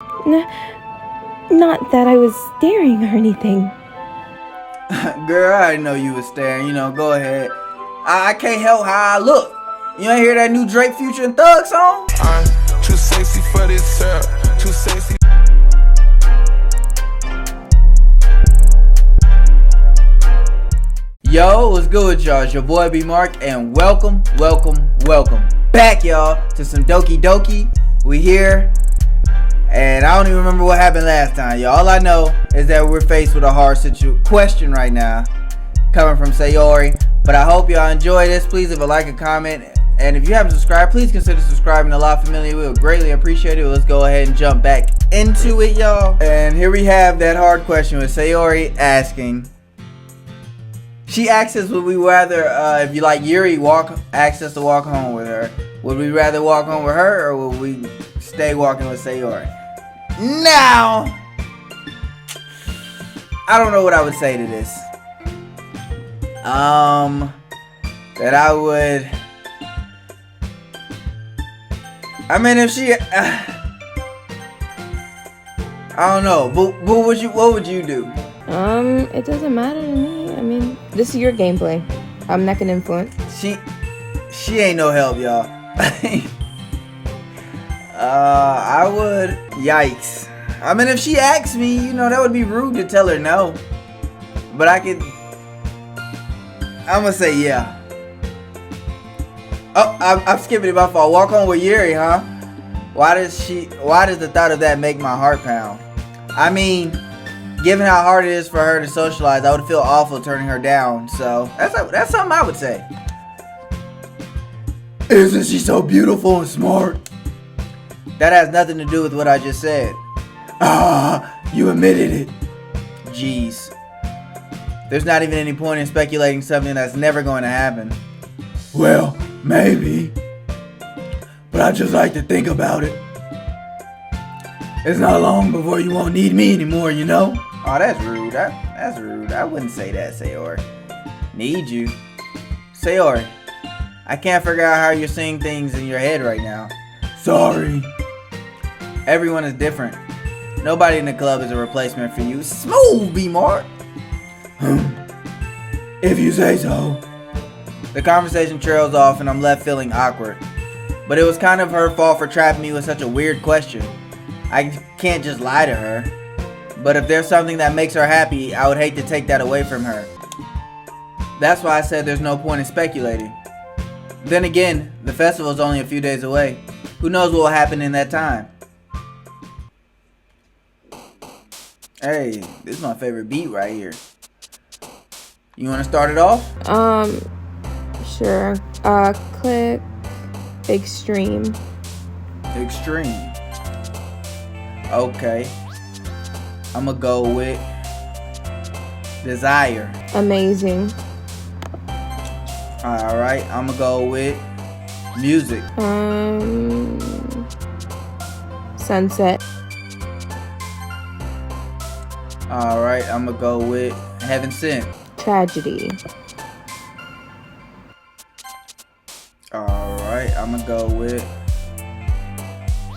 Not that I was staring or anything. Girl, I already know you was staring. You know, go ahead. I can't help how I look. You ain't hear that new Drake, Future, and Thug song? I'm too sexy for this syrup. Too sexy. Yo, what's good with y'all? It's your boy B Mark, and welcome back, y'all, to some Doki Doki. We here, and I don't even remember what happened last time, y'all. All I know is that we're faced with a hard question right now, coming from Sayori. But I hope y'all enjoy this. Please leave a like and comment, and if you haven't subscribed, please consider subscribing to La Familia. We would greatly appreciate it. Let's go ahead and jump back into it, y'all. And here we have that hard question with Sayori asking. She asks us, would we rather, if you like Yuri, asks us to walk home with her. Would we rather walk home with her, or would we stay walking with Sayori? Now, I don't know what I would say to this. That I would. I mean, if she, I don't know. But what would you do? It doesn't matter to me. I mean, this is your gameplay. I'm not gonna influence. She ain't no help, y'all. I would. Yikes. I mean, if she asks me, you know, that would be rude to tell her no. But I'm gonna say yeah. Oh, I'm skipping it, my fault. Walk home with Yuri, huh? Why does the thought of that make my heart pound? I mean, given how hard it is for her to socialize, I would feel awful turning her down. So that's something I would say. Isn't she so beautiful and smart? That has nothing to do with what I just said. Ah, you admitted it. Jeez. There's not even any point in speculating something that's never going to happen. Well, maybe. But I just like to think about it. It's not long before you won't need me anymore, you know? Oh, that's rude. That's rude. I wouldn't say that, Sayori. Need you. Sayori, I can't figure out how you're seeing things in your head right now. Sorry. Everyone is different. Nobody in the club is a replacement for you. Smooth, B-Mark. If you say so. The conversation trails off and I'm left feeling awkward. But it was kind of her fault for trapping me with such a weird question. I can't just lie to her. But if there's something that makes her happy, I would hate to take that away from her. That's why I said there's no point in speculating. Then again, the festival's only a few days away. Who knows what will happen in that time? Hey, this is my favorite beat right here. You want to start it off? Sure. Click extreme. Extreme. Okay. I'm gonna go with desire. Amazing. Alright, I'm gonna go with music. Sunset. Alright, I'm gonna go with heaven sent. Tragedy. Alright, I'm gonna go with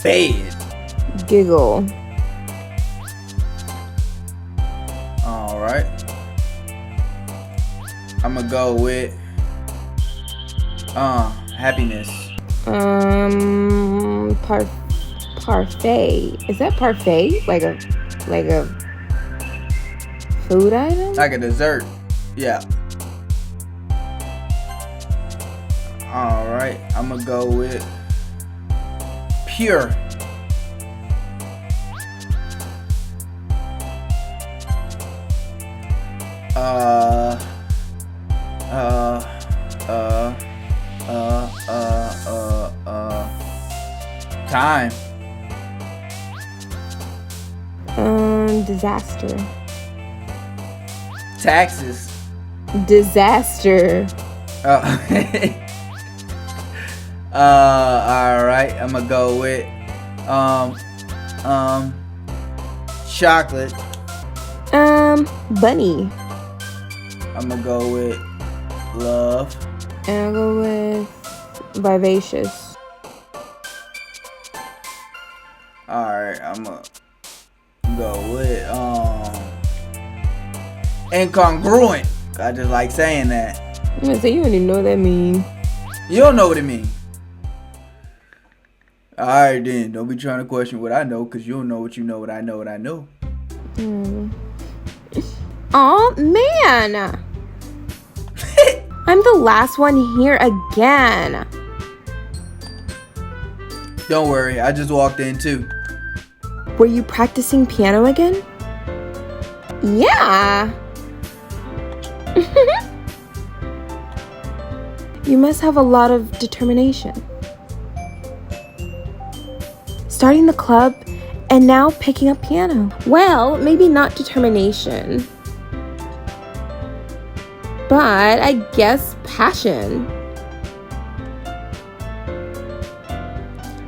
bed. Giggle. Alright. I'm gonna go with happiness. Parfait. Is that parfait? Like a food item? Like a dessert. Yeah. Alright, I'm gonna go with pure. Time. Disaster. Taxes. Disaster. Alright, I'm gonna go with chocolate. Bunny. I'm gonna go with love. And I'll go with vivacious. Alright, Alright, I'm gonna go with incongruent. I just like saying that. I'm gonna say you don't even know what that mean. You don't know what it means. Alright then, don't be trying to question what I know, cause you don't know what you know what I know what I know. Aw, man! I'm the last one here again. Don't worry, I just walked in too. Were you practicing piano again? Yeah. You must have a lot of determination. Starting the club and now picking up piano. Well, maybe not determination, but I guess passion.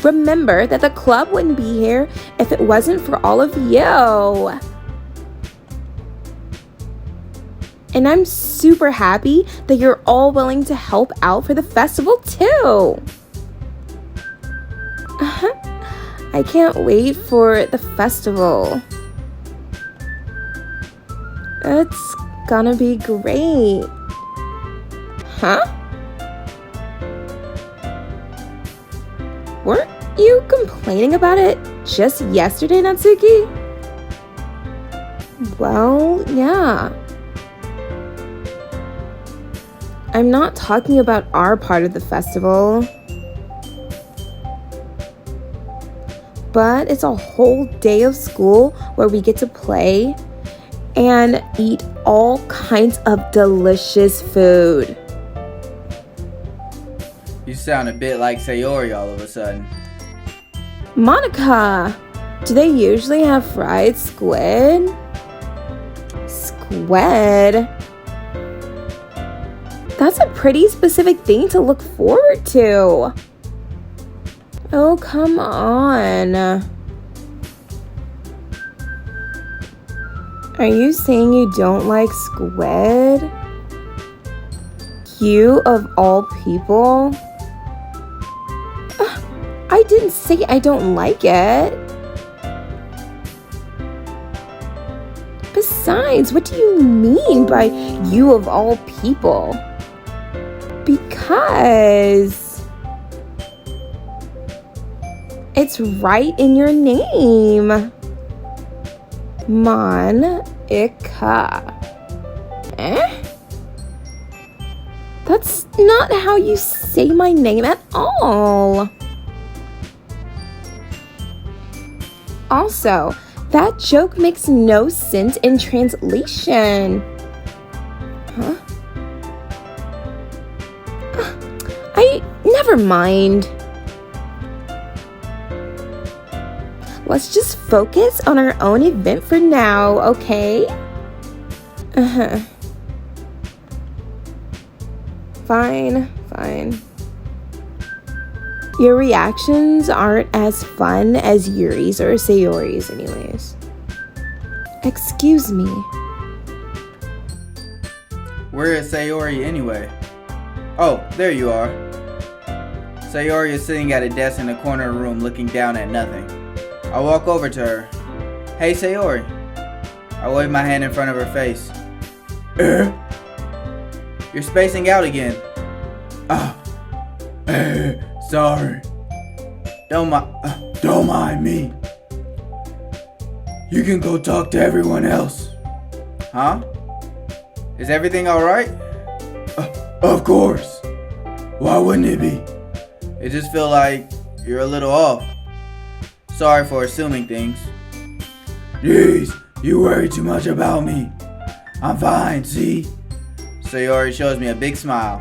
Remember that the club wouldn't be here if it wasn't for all of you. And I'm super happy that you're all willing to help out for the festival too. I can't wait for the festival. It's gonna be great. Huh? Weren't you complaining about it just yesterday, Natsuki? Well, yeah. I'm not talking about our part of the festival. But it's a whole day of school where we get to play and eat all kinds of delicious food. You sound a bit like Sayori all of a sudden. Monica, do they usually have fried squid? Squid? That's a pretty specific thing to look forward to. Oh, come on. Are you saying you don't like squid? You of all people? I didn't say I don't like it. Besides, what do you mean by you of all people? Because it's right in your name. Monica. That's not how you say my name at all. Also, that joke makes no sense in translation. Huh? Never mind. Let's just focus on our own event for now, okay? Fine. Your reactions aren't as fun as Yuri's or Sayori'S anyways. Excuse me. Where is Sayori anyway? Oh, there you are. Sayori is sitting at a desk in the corner of the room looking down at nothing. I walk over to her. Hey Sayori. I wave my hand in front of her face. You're spacing out again. Sorry. Don't mind me. You can go talk to everyone else. Huh? Is everything alright? Of course. Why wouldn't it be? It just feel like you're a little off. Sorry for assuming things. Jeez, you worry too much about me. I'm fine, see? Sayori shows me a big smile.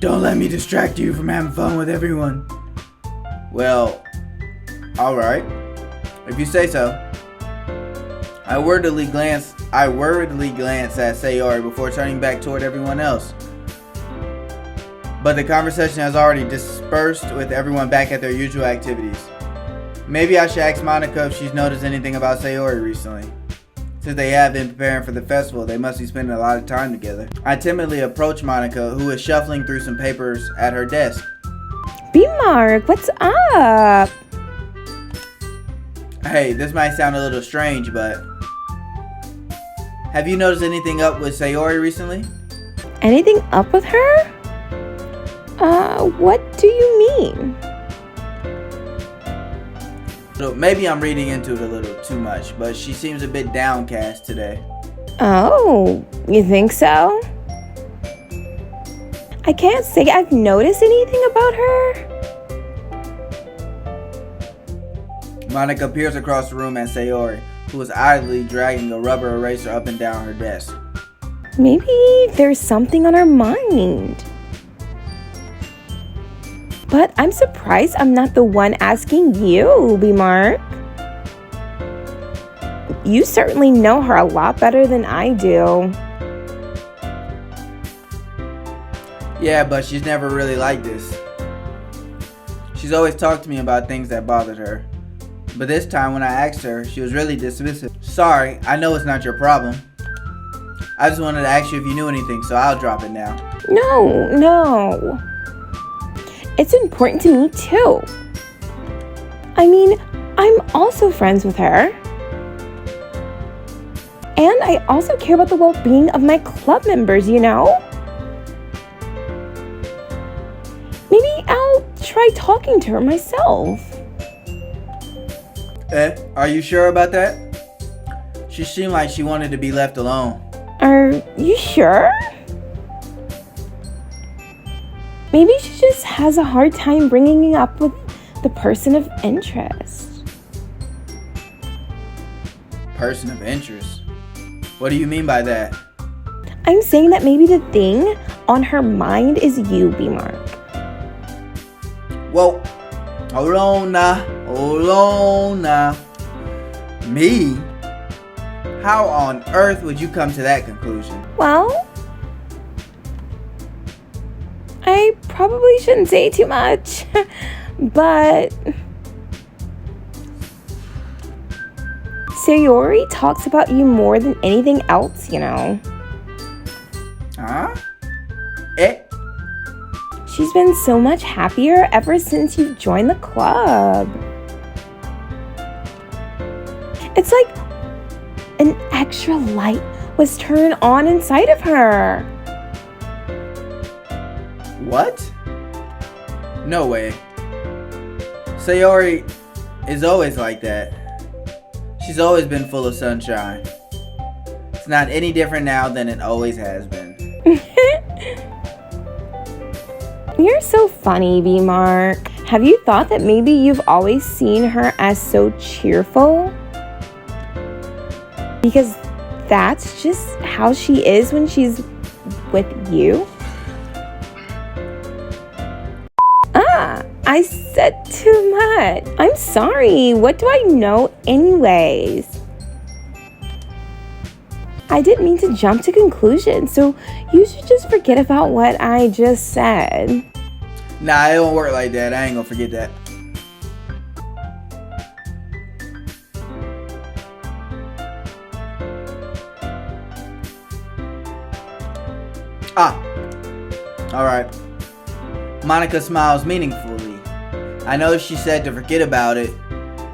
Don't let me distract you from having fun with everyone. Well, alright. If you say so. I worriedly glance at Sayori before turning back toward everyone else. But the conversation has already dispersed with everyone back at their usual activities. Maybe I should ask Monica if she's noticed anything about Sayori recently. Since they have been preparing for the festival, they must be spending a lot of time together. I timidly approach Monica, who is shuffling through some papers at her desk. B-Mark, what's up? Hey, this might sound a little strange, but have you noticed anything up with Sayori recently? Anything up with her? What do you mean? So maybe I'm reading into it a little too much, but she seems a bit downcast today. Oh, you think so? I can't say I've noticed anything about her. Monica peers across the room at Sayori, who is idly dragging a rubber eraser up and down her desk. Maybe there's something on her mind. But I'm surprised I'm not the one asking you, B-Mark. You certainly know her a lot better than I do. Yeah, but she's never really like this. She's always talked to me about things that bothered her. But this time when I asked her, she was really dismissive. Sorry, I know it's not your problem. I just wanted to ask you if you knew anything, so I'll drop it now. No. It's important to me too. I mean, I'm also friends with her. And I also care about the well-being of my club members, you know? Maybe I'll try talking to her myself. Are you sure about that? She seemed like she wanted to be left alone. Are you sure? Maybe she just has a hard time bringing up with the person of interest. Person of interest? What do you mean by that? I'm saying that maybe the thing on her mind is you, B-Mark. Whoa. Hold on now. Me? How on earth would you come to that conclusion? Well, I probably shouldn't say too much, but Sayori talks about you more than anything else, you know. Huh? She's been so much happier ever since you've joined the club. It's like an extra light was turned on inside of her. What? No way. Sayori is always like that. She's always been full of sunshine. It's not any different now than it always has been. You're so funny, B-Mark. Have you thought that maybe you've always seen her as so cheerful? Because that's just how she is when she's with you? I said too much. I'm sorry. What do I know anyways? I didn't mean to jump to conclusions, so you should just forget about what I just said. Nah, it don't work like that. I ain't gonna forget that. Alright. Monica smiles meaningfully. I know she said to forget about it,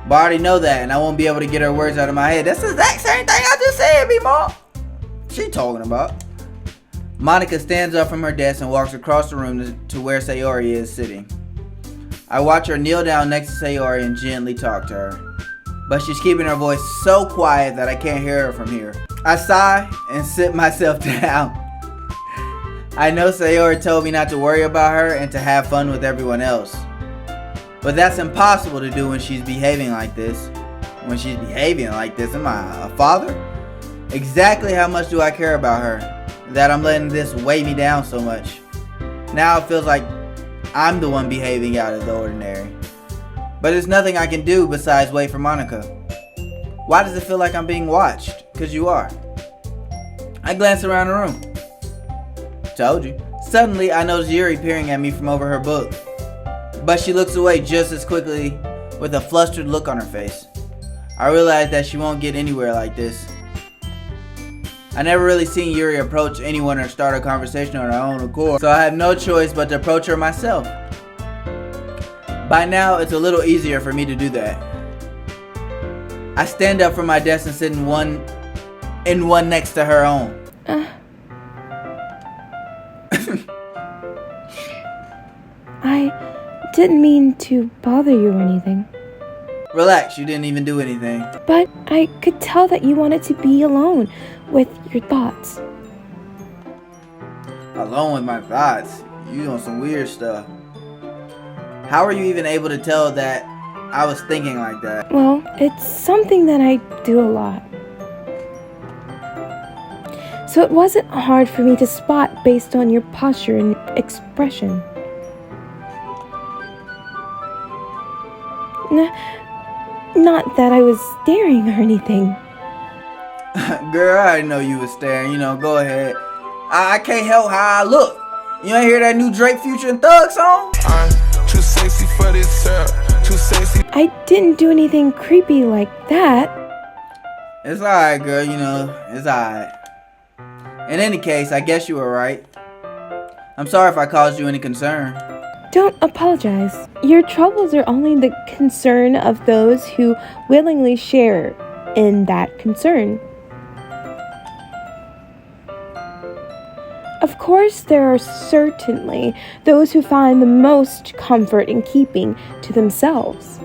but I already know that and I won't be able to get her words out of my head. That's the exact same thing I just said, B-Mom. She talking about? Monica stands up from her desk and walks across the room to where Sayori is sitting. I watch her kneel down next to Sayori and gently talk to her, but she's keeping her voice so quiet that I can't hear her from here. I sigh and sit myself down. I know Sayori told me not to worry about her and to have fun with everyone else, but that's impossible to do when she's behaving like this. When she's behaving like this, am I a father? Exactly how much do I care about her that I'm letting this weigh me down so much? Now it feels like I'm the one behaving out of the ordinary. But there's nothing I can do besides wait for Monica. Why does it feel like I'm being watched? Because you are. I glance around the room. Told you. Suddenly I notice Yuri peering at me from over her book. But she looks away just as quickly with a flustered look on her face. I realize that she won't get anywhere like this. I never really seen Yuri approach anyone or start a conversation on her own accord, so I have no choice but to approach her myself. By now, it's a little easier for me to do that. I stand up from my desk and sit in one next to her own. I didn't mean to bother you or anything. Relax, you didn't even do anything. But I could tell that you wanted to be alone with your thoughts. Alone with my thoughts? You doing some weird stuff. How are you even able to tell that I was thinking like that? Well, it's something that I do a lot. So it wasn't hard for me to spot based on your posture and expression. Not that I was staring or anything. Girl, I already know you was staring. Go ahead. I can't help how I look. You ain't hear that new Drake, Future, and Thug song? I'm too sexy for this too sexy. I didn't do anything creepy like that. It's alright, girl. It's alright. In any case, I guess you were right. I'm sorry if I caused you any concern. Don't apologize. Your troubles are only the concern of those who willingly share in that concern. Of course, there are certainly those who find the most comfort in keeping to themselves.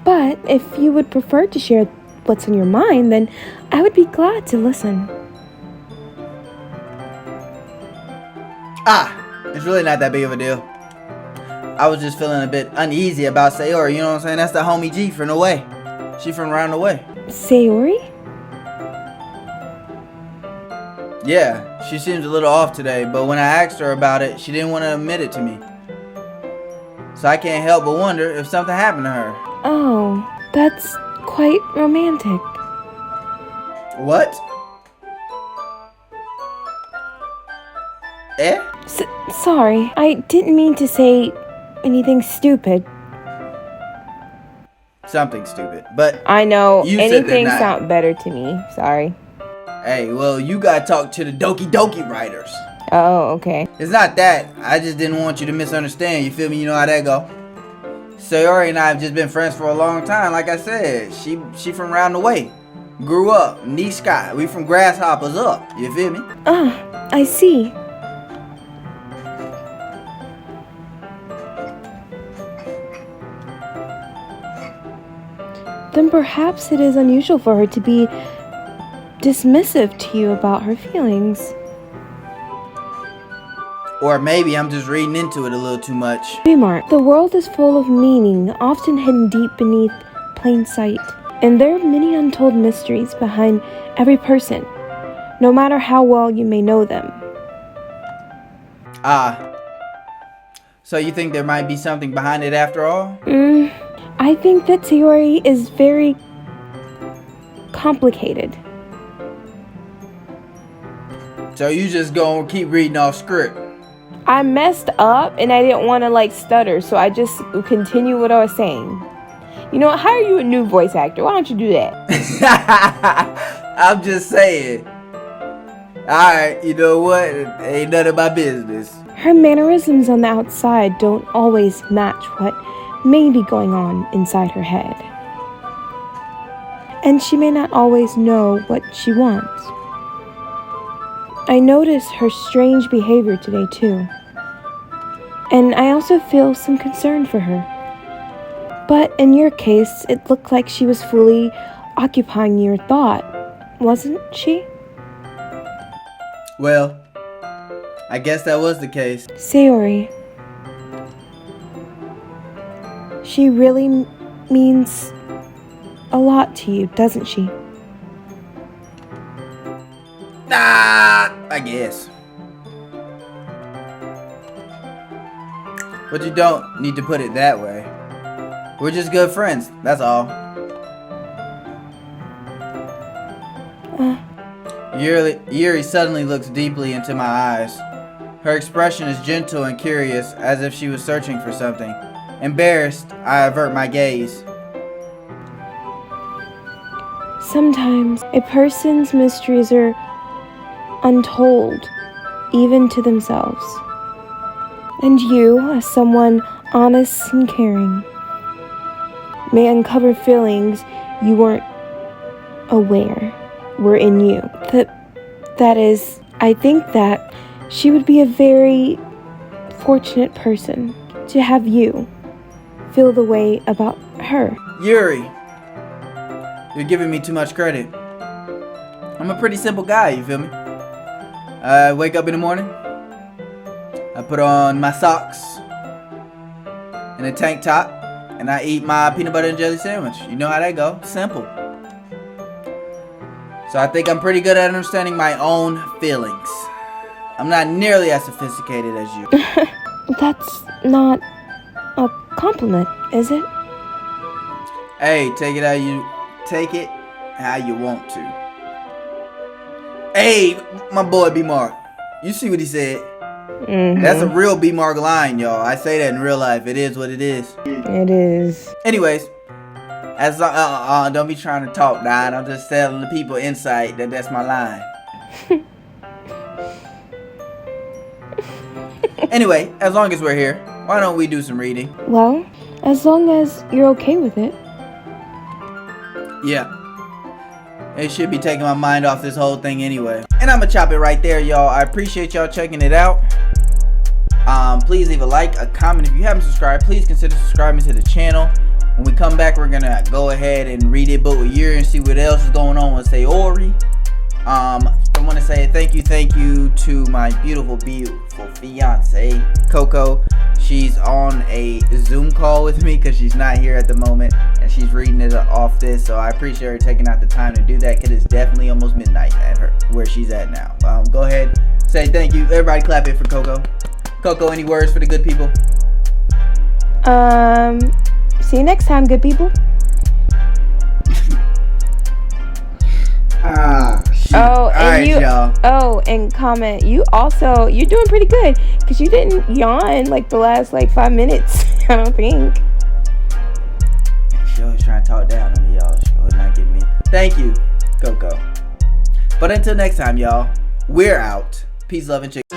But if you would prefer to share what's on your mind, then I would be glad to listen. It's really not that big of a deal. I was just feeling a bit uneasy about Sayori, you know what I'm saying? That's the homie G from the way. She from around the way. Sayori? Yeah, she seems a little off today, but when I asked her about it, she didn't want to admit it to me. So I can't help but wonder if something happened to her. Oh, that's quite romantic. What? Eh? Sorry, I didn't mean to say anything stupid. Something stupid, but I know, you said anything that sounds better to me. Sorry. Hey, well, you gotta talk to the Doki Doki writers. Oh, okay. It's not that. I just didn't want you to misunderstand. You feel me? You know how that go. Sayori and I have just been friends for a long time. Like I said, she from around the way. Grew up, knee sky. We from grasshoppers up. You feel me? I see. Then perhaps it is unusual for her to be dismissive to you about her feelings. Or maybe I'm just reading into it a little too much. Remark, the world is full of meaning, often hidden deep beneath plain sight. And there are many untold mysteries behind every person, no matter how well you may know them. So you think there might be something behind it after all? I think that Sayori is very complicated. So you just gonna keep reading off script? I messed up and I didn't want to stutter, so I just continue what I was saying. You know what? Hire you a new voice actor. Why don't you do that? I'm just saying. Alright, you know what? It ain't none of my business. Her mannerisms on the outside don't always match what may be going on inside her head. And she may not always know what she wants. I noticed her strange behavior today too. And I also feel some concern for her. But in your case, it looked like she was fully occupying your thought, wasn't she? Well, I guess that was the case. Sayori. She really means a lot to you, doesn't she? I guess. But you don't need to put it that way. We're just good friends, that's all. Yuri suddenly looks deeply into my eyes. Her expression is gentle and curious, as if she was searching for something. Embarrassed, I avert my gaze. Sometimes a person's mysteries are untold, even to themselves. And you, as someone honest and caring. May uncover feelings you weren't aware were in you. That is, I think that she would be a very fortunate person to have you feel the way about her. Yuri, you're giving me too much credit. I'm a pretty simple guy, you feel me? I wake up in the morning, I put on my socks and a tank top, and I eat my peanut butter and jelly sandwich. You know how that go? Simple. So I think I'm pretty good at understanding my own feelings. I'm not nearly as sophisticated as you. That's not a compliment, is it? Hey, take it how you want to. Hey, my boy B Mark. You see what he said? Mm-hmm. That's a real B Mark line, y'all. I say that in real life. It is what it is. It is. Anyways, don't be trying to talk, Don. I'm just telling the people insight that that's my line. Anyway, as long as we're here, why don't we do some reading? Well, as long as you're okay with it. Yeah. It should be taking my mind off this whole thing anyway. And I'm gonna chop it right there, y'all. I appreciate y'all checking it out. Please leave a like, a comment. If you haven't subscribed, please consider subscribing to the channel. When we come back, we're gonna go ahead and read it book with Yuri and see what else is going on with Sayori. I want to say thank you to my beautiful fiance, Coco. She's on a Zoom call with me because she's not here at the moment, and she's reading it off this. So I appreciate her taking out the time to do that, because it's definitely almost midnight at her where she's at now. Go ahead, say thank you. Everybody clap it for Coco. Coco, any words for the good people? See you next time, good people. Shoot. Oh, and right, y'all. Oh, and comment. You're doing pretty good, because you didn't yawn like the last 5 minutes. I don't think. She always trying to talk down on me, y'all. She always not getting me. Thank you, Coco. But until next time, y'all, we're out. Peace, love, and chicken.